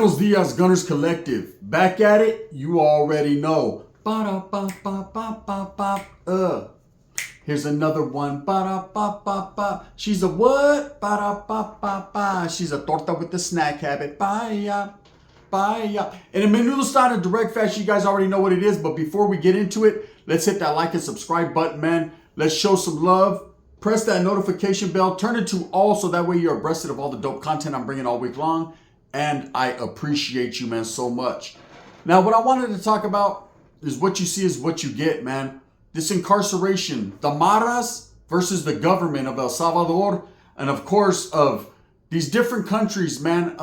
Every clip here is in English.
Buenos dias, Gunners Collective. Back at it, you already know. Ba-da-ba-ba-ba-ba-ba. Here's another one. Ba-da-ba-ba-ba. She's a what? Ba-da-ba-ba-ba. She's a torta with the snack habit. Bye-ya. Bye-ya. In a menudo style and direct fashion, you guys already know what it is. But before we get into it, let's hit that like and subscribe button, man. Let's show some love. Press that notification bell. Turn it to all so that way you're abreast of all the dope content I'm bringing all week long. And I appreciate you, man, so much. Now, what I wanted to talk about is what you see is what you get, man. This incarceration, the maras versus the government of El Salvador, and of course of these different countries, man.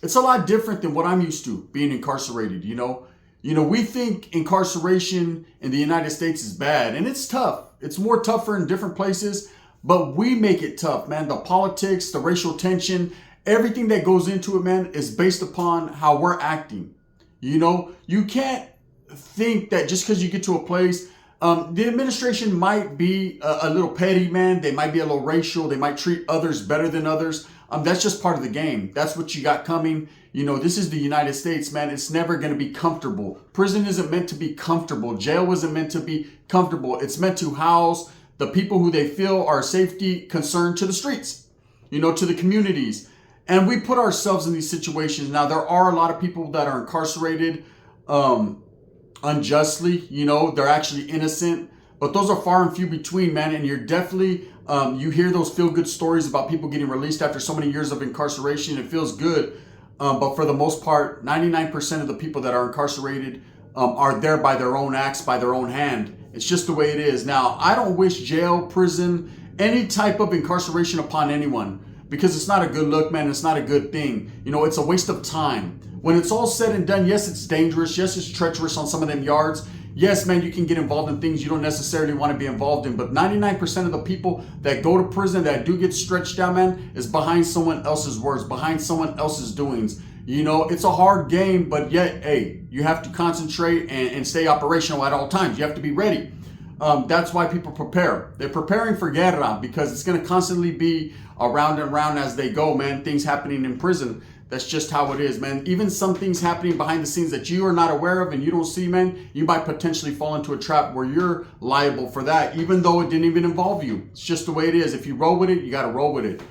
It's a lot different than what I'm used to being incarcerated, you know. We think incarceration in the United States is bad, and it's tough. It's more tougher in different places, but we make it tough, man. The politics, the racial tension, everything that goes into it, man, is based upon how we're acting. You can't think that just because you get to a place, the administration might be a little petty, man. They might be a little racial. They might treat others better than others. That's just part of the game. That's what you got coming. This is the United States, man. It's never going to be comfortable. Prison isn't meant to be comfortable. Jail wasn't meant to be comfortable. It's meant to house the people who they feel are safety concerned to the streets, to the communities. And we put ourselves in these situations. Now, there are a lot of people that are incarcerated unjustly. They're actually innocent. But those are far and few between, man. And you're definitely, you hear those feel-good stories about people getting released after so many years of incarceration. It feels good. But for the most part, 99% of the people that are incarcerated are there by their own acts, by their own hand. It's just the way it is. Now, I don't wish jail, prison, any type of incarceration upon anyone. Because it's not a good look, man. It's not a good thing. It's a waste of time. When it's all said and done, yes, it's dangerous. Yes, it's treacherous on some of them yards. Yes, man, you can get involved in things you don't necessarily want to be involved in. But 99% of the people that go to prison, that do get stretched out, man, is behind someone else's words, behind someone else's doings. It's a hard game, but yet, hey, you have to concentrate and stay operational at all times. You have to be ready. That's why people prepare. They're preparing for guerra because it's going to constantly be around and around as they go, man. Things happening in prison. That's just how it is, man. Even some things happening behind the scenes that you are not aware of and you don't see, man, you might potentially fall into a trap where you're liable for that, even though it didn't even involve you. It's just the way it is. If you roll with it, you got to roll with it.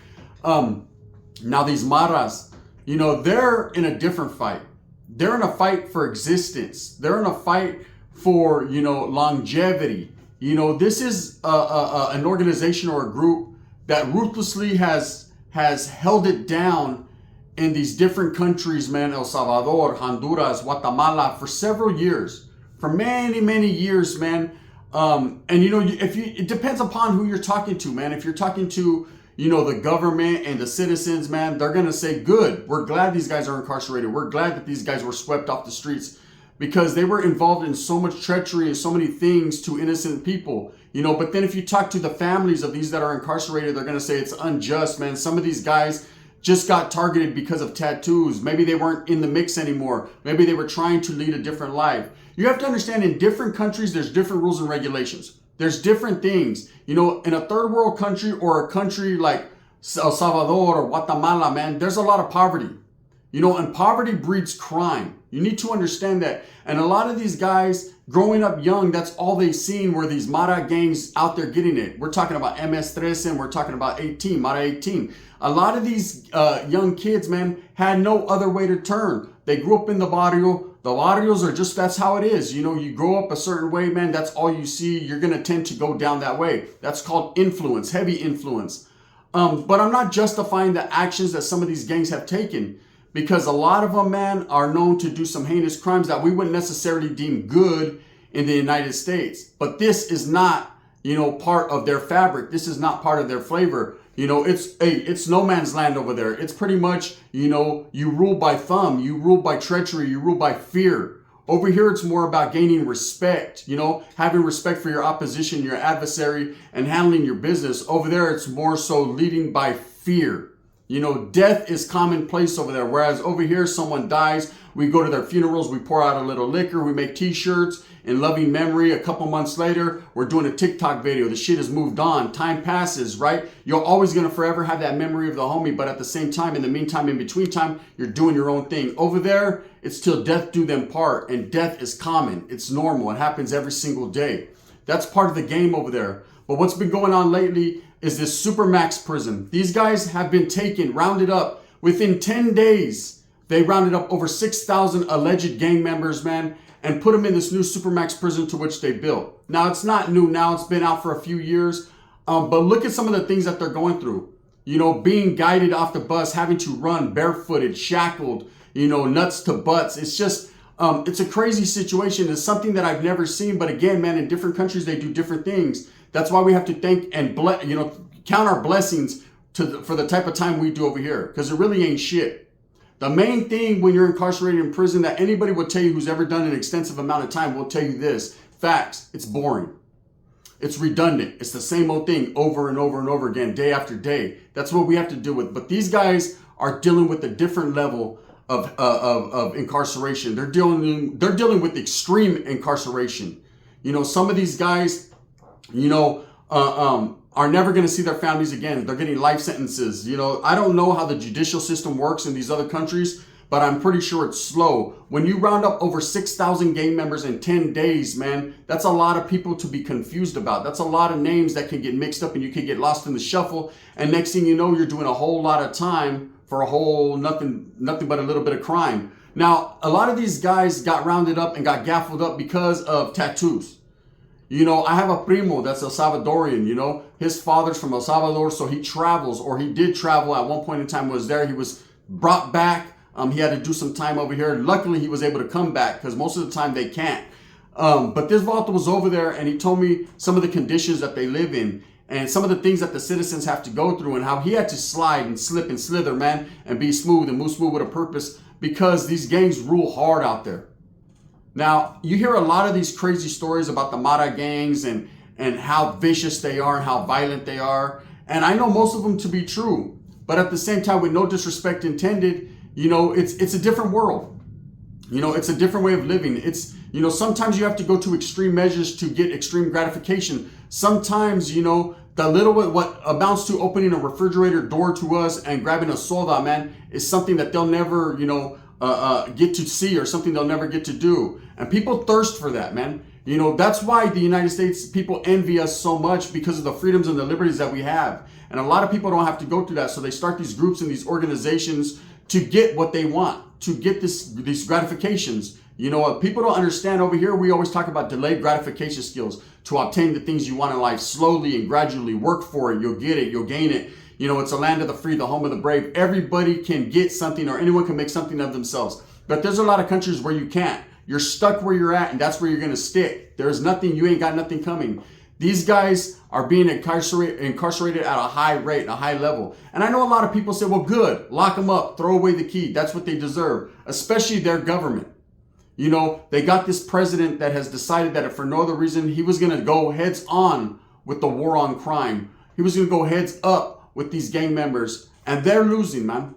Now these maras, they're in a different fight. They're in a fight for existence. They're in a fight for, longevity. This is an organization or a group that ruthlessly has held it down in these different countries, man, El Salvador, Honduras, Guatemala, for several years, for many, many years, man. It depends upon who you're talking to, man. If you're talking to, the government and the citizens, man, they're going to say, good, we're glad these guys are incarcerated. We're glad that these guys were swept off the streets because they were involved in so much treachery and so many things to innocent people, But then if you talk to the families of these that are incarcerated, they're going to say it's unjust, man. Some of these guys just got targeted because of tattoos. Maybe they weren't in the mix anymore. Maybe they were trying to lead a different life. You have to understand in different countries, there's different rules and regulations. There's different things. In a third world country or a country like El Salvador or Guatemala, man, there's a lot of poverty. And poverty breeds crime. You need to understand that. And a lot of these guys growing up young, that's all they've seen were these Mara gangs out there getting it. We're talking about MS-13 and we're talking about 18, Mara 18. A lot of these young kids, man, had no other way to turn. They grew up in the barrio. The barrios are just, that's how it is. You grow up a certain way, man, that's all you see. You're going to tend to go down that way. That's called influence, heavy influence. But I'm not justifying the actions that some of these gangs have taken. Because a lot of them, man, are known to do some heinous crimes that we wouldn't necessarily deem good in the United States. But this is not, part of their fabric. This is not part of their flavor. It's no man's land over there. It's pretty much, you rule by thumb. You rule by treachery. You rule by fear. Over here, it's more about gaining respect, having respect for your opposition, your adversary, and handling your business. Over there, it's more so leading by fear. You know, death is commonplace over there. Whereas over here, someone dies, we go to their funerals, we pour out a little liquor, we make t-shirts in loving memory. A couple months later, we're doing a TikTok video. The shit has moved on. Time passes, right? You're always going to forever have that memory of the homie, but at the same time, in the meantime, in between time, you're doing your own thing. Over there, it's till death do them part, and death is common. It's normal. It happens every single day. That's part of the game over there. But what's been going on lately is this Supermax prison. These guys have been taken, rounded up. Within 10 days, they rounded up over 6,000 alleged gang members, man, and put them in this new Supermax prison to which they built. Now, it's not new now. It's been out for a few years. But look at some of the things that they're going through. You know, being guided off the bus, having to run barefooted, shackled, you know, nuts to butts. It's just, it's a crazy situation. It's something that I've never seen. But again, man, in different countries, they do different things. That's why we have to thank and count our blessings for the type of time we do over here, because it really ain't shit. The main thing when you're incarcerated in prison that anybody will tell you who's ever done an extensive amount of time will tell you this. Facts. It's boring. It's redundant. It's the same old thing over and over and over again, day after day. That's what we have to deal with. But these guys are dealing with a different level of incarceration. They're dealing with extreme incarceration. You know, some of these guys, you know, are never going to see their families again. They're getting life sentences. You know, I don't know how the judicial system works in these other countries, but I'm pretty sure it's slow. When you round up over 6,000 gang members in 10 days, man, that's a lot of people to be confused about. That's a lot of names that can get mixed up and you can get lost in the shuffle. And next thing you know, you're doing a whole lot of time for a whole nothing but a little bit of crime. Now, a lot of these guys got rounded up and got gaffled up because of tattoos. You know, I have a primo that's a Salvadorian, you know. His father's from El Salvador, so he travels, or he did travel at one point in time, was there. He was brought back. He had to do some time over here. Luckily, he was able to come back because most of the time they can't. But this Vato was over there, and he told me some of the conditions that they live in and some of the things that the citizens have to go through and how he had to slide and slip and slither, man, and be smooth and move smooth with a purpose because these gangs rule hard out there. Now, you hear a lot of these crazy stories about the Mara gangs and how vicious they are and how violent they are. And I know most of them to be true. But at the same time, with no disrespect intended, you know, it's a different world. You know, it's a different way of living. It's, you know, sometimes you have to go to extreme measures to get extreme gratification. Sometimes, you know, the little what amounts to opening a refrigerator door to us and grabbing a soda, man, is something that they'll never, you know, get to see or something they'll never get to do. And people thirst for that, man. You know, that's why the United States people envy us so much, because of the freedoms and the liberties that we have. And a lot of people don't have to go through that. So they start these groups and these organizations to get what they want, to get these gratifications. You know what people don't understand over here, we always talk about delayed gratification skills to obtain the things you want in life slowly and gradually. Work for it. You'll get it. You'll gain it. You know, it's a land of the free, the home of the brave. Everybody can get something, or anyone can make something of themselves. But there's a lot of countries where you can't. You're stuck where you're at, and that's where you're going to stick. There's nothing, you ain't got nothing coming. These guys are being incarcerated at a high rate, a high level. And I know a lot of people say, well, good, lock them up, throw away the key. That's what they deserve, especially their government. You know, they got this president that has decided that if for no other reason, he was going to go heads on with the war on crime. He was going to go heads up with these gang members, and they're losing, man.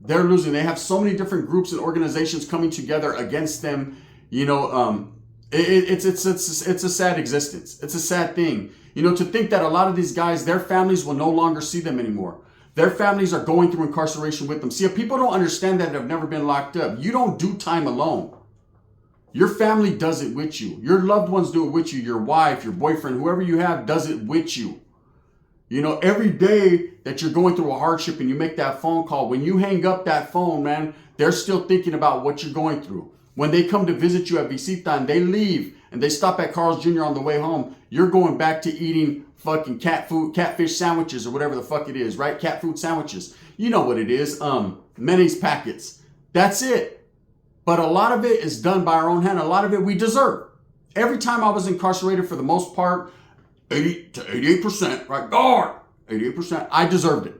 They're losing. They have so many different groups and organizations coming together against them. You know, it's a sad existence. It's a sad thing. You know, to think that a lot of these guys, their families will no longer see them anymore. Their families are going through incarceration with them. See, if people don't understand that, have never been locked up, you don't do time alone. Your family does it with you. Your loved ones do it with you. Your wife, your boyfriend, whoever you have does it with you. You know, every day that you're going through a hardship and you make that phone call, when you hang up that phone, man, they're still thinking about what you're going through. When they come to visit you at Visita and they leave and they stop at Carl's Jr. on the way home, you're going back to eating fucking catfish sandwiches or whatever the fuck it is, right? Cat food sandwiches. You know what it is. Mayonnaise packets. That's it. But a lot of it is done by our own hand. A lot of it we deserve. Every time I was incarcerated, for the most part, 80 to 88%, right? Guard, 88%. I deserved it.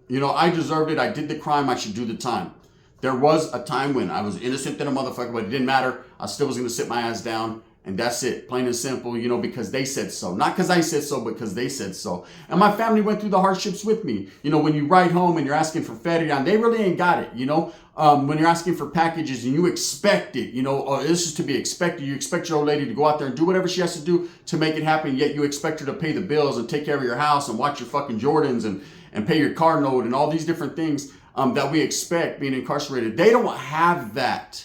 You know, I deserved it. I did the crime. I should do the time. There was a time when I was innocent than a motherfucker, but it didn't matter. I still was going to sit my ass down And that's it, plain and simple, because they said so. Not because I said so, but because they said so. And my family went through the hardships with me. When you ride home and you're asking for Ferian, they really ain't got it, when you're asking for packages and you expect it, this is to be expected. You expect your old lady to go out there and do whatever she has to do to make it happen, yet you expect her to pay the bills and take care of your house and watch your fucking Jordans and pay your car note and all these different things that we expect being incarcerated. They don't have that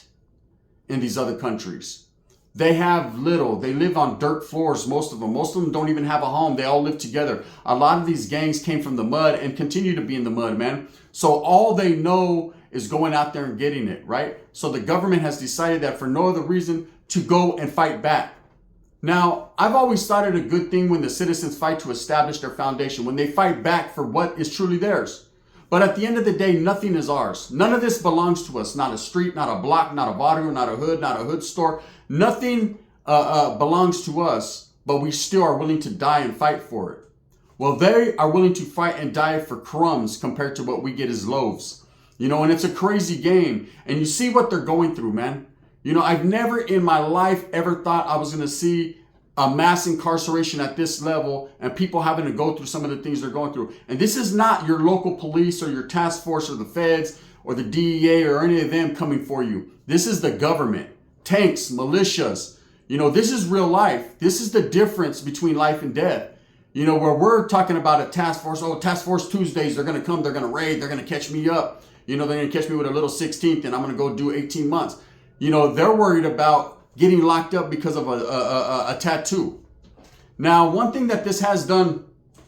in these other countries. They have little. They live on dirt floors, most of them. Most of them don't even have a home. They all live together. A lot of these gangs came from the mud and continue to be in the mud, man. So all they know is going out there and getting it, right? So the government has decided that for no other reason to go and fight back. Now, I've always thought it a good thing when the citizens fight to establish their foundation, when they fight back for what is truly theirs. But at the end of the day, nothing is ours. None of this belongs to us. Not a street, not a block, not a barrio, not a hood store. Nothing belongs to us, but we still are willing to die and fight for it. Well, they are willing to fight and die for crumbs compared to what we get as loaves. And it's a crazy game. And you see what they're going through, man. I've never in my life ever thought I was going to see a mass incarceration at this level and people having to go through some of the things they're going through. And this is not your local police or your task force or the feds or the DEA or any of them coming for you. This is the government, tanks, militias. This is real life. This is the difference between life and death. Where we're talking about a task force, task force Tuesdays, they're going to come, they're going to raid, they're going to catch me up. They're going to catch me with a little 16th and I'm going to go do 18 months. They're worried about getting locked up because of a tattoo. Now, one thing that this has done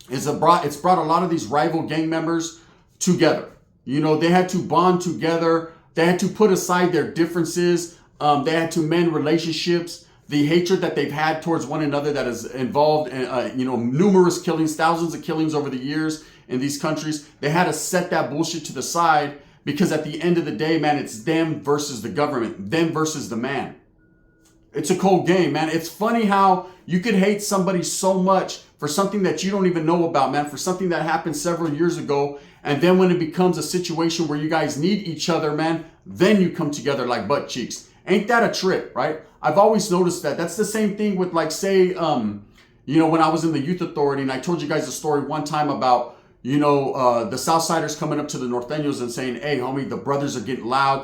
is it's brought a lot of these rival gang members together. They had to bond together. They had to put aside their differences. They had to mend relationships. The hatred that they've had towards one another that has involved, numerous killings, thousands of killings over the years in these countries. They had to set that bullshit to the side because at the end of the day, man, it's them versus the government, them versus the man. It's a cold game, man. It's funny how you could hate somebody so much for something that you don't even know about, man, for something that happened several years ago. And then when it becomes a situation where you guys need each other, man, then you come together like butt cheeks. Ain't that a trip, right? I've always noticed that. That's the same thing with when I was in the youth authority and I told you guys a story one time about, the Southsiders coming up to the Norteños and saying, hey, homie, the brothers are getting loud,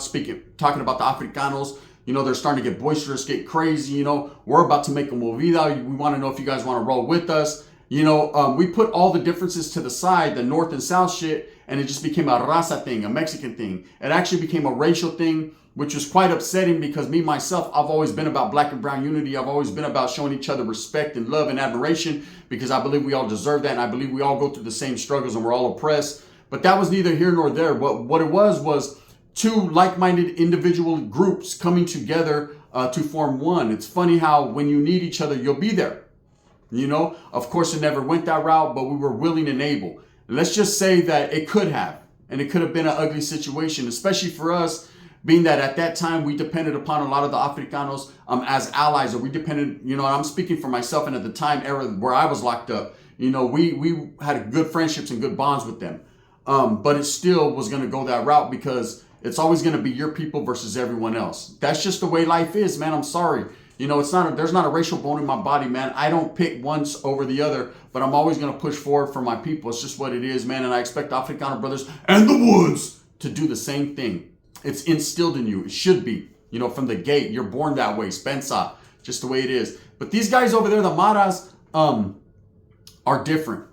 talking about the Africanos. They're starting to get boisterous, get crazy. We're about to make a movida. We want to know if you guys want to roll with us. We put all the differences to the side, the North and South shit, and it just became a raza thing, a Mexican thing. It actually became a racial thing, which was quite upsetting because me, myself, I've always been about black and brown unity. I've always been about showing each other respect and love and admiration because I believe we all deserve that. And I believe we all go through the same struggles and we're all oppressed. But that was neither here nor there. What it was two like-minded individual groups coming together to form one. It's funny how when you need each other, you'll be there. Of course, it never went that route, but we were willing and able. Let's just say that it could have, and it could have been an ugly situation, especially for us, being that at that time we depended upon a lot of the Africanos as allies, or we depended, and I'm speaking for myself, and at the time era where I was locked up, we had good friendships and good bonds with them. But it still was going to go that route because it's always going to be your people versus everyone else. That's just the way life is, man. I'm sorry. There's not a racial bone in my body, man. I don't pick once over the other, but I'm always going to push forward for my people. It's just what it is, man. And I expect Africano brothers and the Woods to do the same thing. It's instilled in you. It should be, from the gate. You're born that way. Spencer, just the way it is. But these guys over there, the Maras, are different.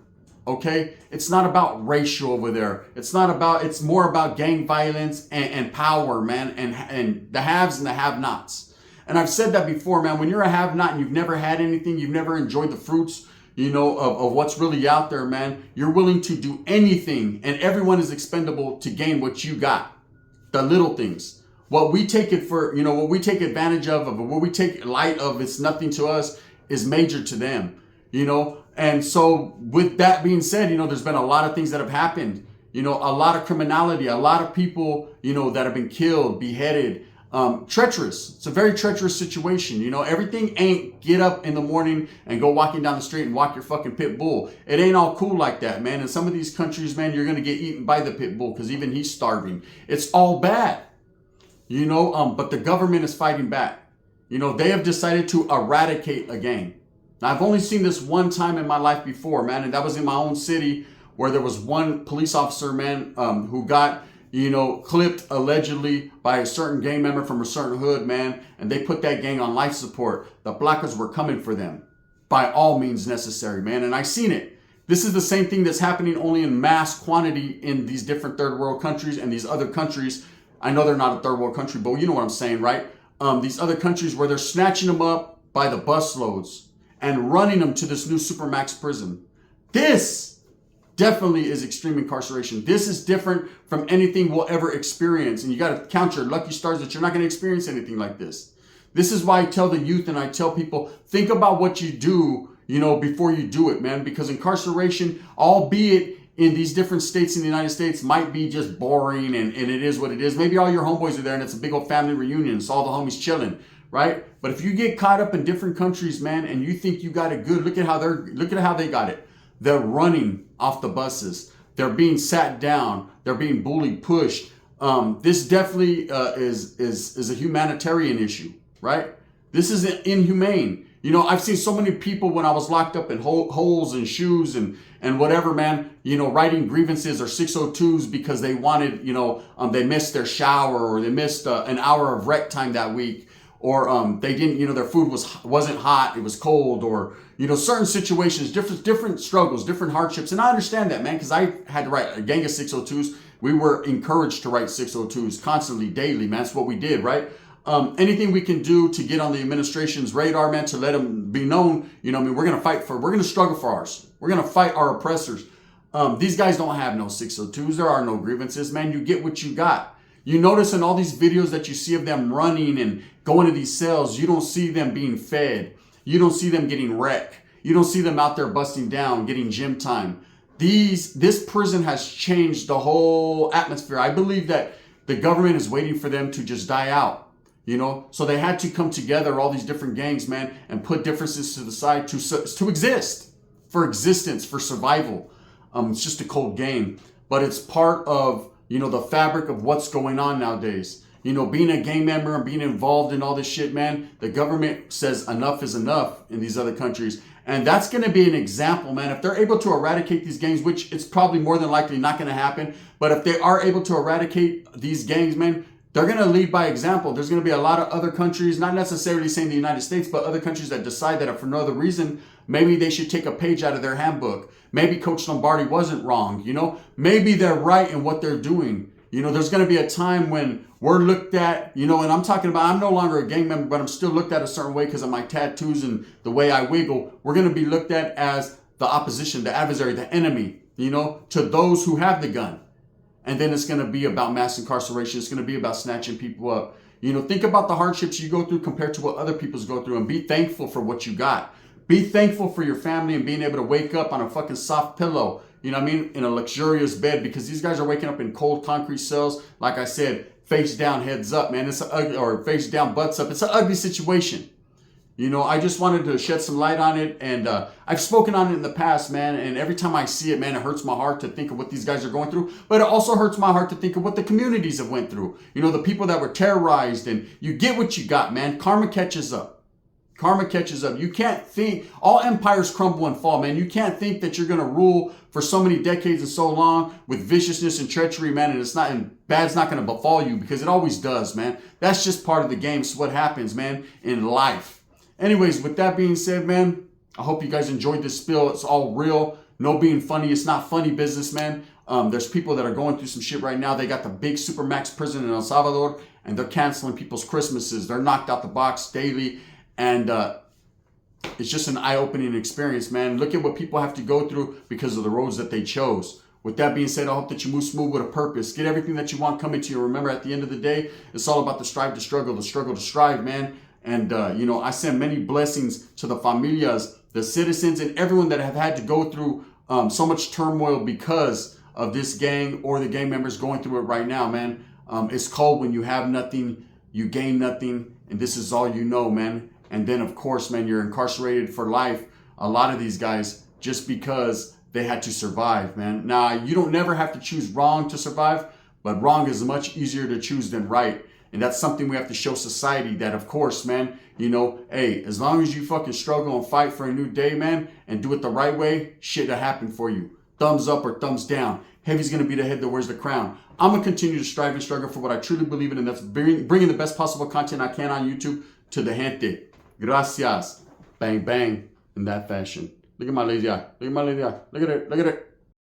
Okay, it's not about racial over there. It's more about gang violence and power, man, and the haves and the have-nots. And I've said that before, man. When you're a have-not and you've never had anything, you've never enjoyed the fruits, of what's really out there, man. You're willing to do anything, and everyone is expendable to gain what you got. The little things. What we take what we take advantage of, what we take light of, it's nothing to us, is major to them. And so with that being said, there's been a lot of things that have happened, a lot of criminality, a lot of people, that have been killed, beheaded, treacherous. It's a very treacherous situation. Everything ain't get up in the morning and go walking down the street and walk your fucking pit bull. It ain't all cool like that, man. In some of these countries, man, you're going to get eaten by the pit bull because even he's starving. It's all bad, but the government is fighting back. They have decided to eradicate a gang. Now, I've only seen this one time in my life before, man, and that was in my own city where there was one police officer, man, who got, clipped allegedly by a certain gang member from a certain hood, man, and they put that gang on life support. The Blackas were coming for them by all means necessary, man, and I seen it. This is the same thing that's happening only in mass quantity in these different third world countries and these other countries. I know they're not a third world country, but you know what I'm saying, right? These other countries where they're snatching them up by the busloads and running them to this new supermax prison. This definitely is extreme incarceration. This is different from anything we'll ever experience. And you got to count your lucky stars that you're not going to experience anything like this. This is why I tell the youth and I tell people, think about what you do, before you do it, man. Because incarceration, albeit in these different states in the United States, might be just boring and it is what it is. Maybe all your homeboys are there and it's a big old family reunion. It's all the homies chilling, right? But if you get caught up in different countries, man, and you think you got it good, look at how they got it. They're running off the buses. They're being sat down. They're being bullied, pushed. This definitely is a humanitarian issue, right? This is inhumane. I've seen so many people when I was locked up in holes and shoes and whatever, man, writing grievances or 602s because they wanted, they missed their shower or they missed an hour of rec time that week. Or they didn't, their food wasn't hot, it was cold, or certain situations, different struggles, different hardships. And I understand that, man, because I had to write a gang of 602s. We were encouraged to write 602s constantly, daily, man. That's what we did, right? Anything we can do to get on the administration's radar, man, to let them be known, we're going to struggle for ours. We're going to fight our oppressors. These guys don't have no 602s. There are no grievances, man. You get what you got. You notice in all these videos that you see of them running and going to these cells, you don't see them being fed. You don't see them getting wrecked. You don't see them out there busting down, getting gym time. This prison has changed the whole atmosphere. I believe that the government is waiting for them to just die out. So they had to come together, all these different gangs, man, and put differences to the side to exist, for existence, for survival. It's just a cold game, but it's part of, the fabric of what's going on nowadays. Being a gang member and being involved in all this shit, man, the government says enough is enough in these other countries. And that's going to be an example, man. If they're able to eradicate these gangs, which it's probably more than likely not going to happen, but if they are able to eradicate these gangs, man, they're going to lead by example. There's going to be a lot of other countries, not necessarily saying the United States, but other countries that decide that if for no other reason, maybe they should take a page out of their handbook. Maybe Coach Lombardi wasn't wrong. Maybe they're right in what they're doing. There's going to be a time when we're looked at, and I'm talking about, I'm no longer a gang member, but I'm still looked at a certain way because of my tattoos and the way I wiggle. We're going to be looked at as the opposition, the adversary, the enemy, to those who have the gun. And then it's going to be about mass incarceration. It's going to be about snatching people up. Think about the hardships you go through compared to what other people's go through and be thankful for what you got. Be thankful for your family and being able to wake up on a fucking soft pillow, in a luxurious bed, because these guys are waking up in cold concrete cells. Like I said, face down, heads up, man. It's ugly, or face down, butts up. It's an ugly situation. I just wanted to shed some light on it, and I've spoken on it in the past, man, and every time I see it, man, it hurts my heart to think of what these guys are going through, but it also hurts my heart to think of what the communities have went through. The people that were terrorized, and you get what you got, man. Karma catches up. Karma catches up. You can't think, all empires crumble and fall, man. You can't think that you're going to rule for so many decades and so long with viciousness and treachery, man, and bad's not going to befall you, because it always does, man. That's just part of the game. It's what happens, man, in life. Anyways, with that being said, man, I hope you guys enjoyed this spill. It's all real. No being funny. It's not funny business, man. There's people that are going through some shit right now. They got the big supermax prison in El Salvador, and they're canceling people's Christmases. They're knocked out the box daily, and it's just an eye-opening experience, man. Look at what people have to go through because of the roads that they chose. With that being said, I hope that you move smooth with a purpose. Get everything that you want coming to you. Remember, at the end of the day, it's all about the strive to struggle, the struggle to strive, man. And, I send many blessings to the familias, the citizens, and everyone that have had to go through so much turmoil because of this gang or the gang members going through it right now, man. It's cold when you have nothing, you gain nothing, and this is all you know, man. And then, of course, man, you're incarcerated for life. A lot of these guys, just because they had to survive, man. Now, you don't never have to choose wrong to survive, but wrong is much easier to choose than right. And that's something we have to show society that, of course, man, you know, hey, as long as you fucking struggle and fight for a new day, man, and do it the right way, shit will happen for you. Thumbs up or thumbs down. Heavy's going to be the head that wears the crown. I'm going to continue to strive and struggle for what I truly believe in, and that's bringing the best possible content I can on YouTube to the gente. Gracias. Bang, bang. In that fashion. Look at my lazy eye. Look at my lazy eye. Look at it. Look at it.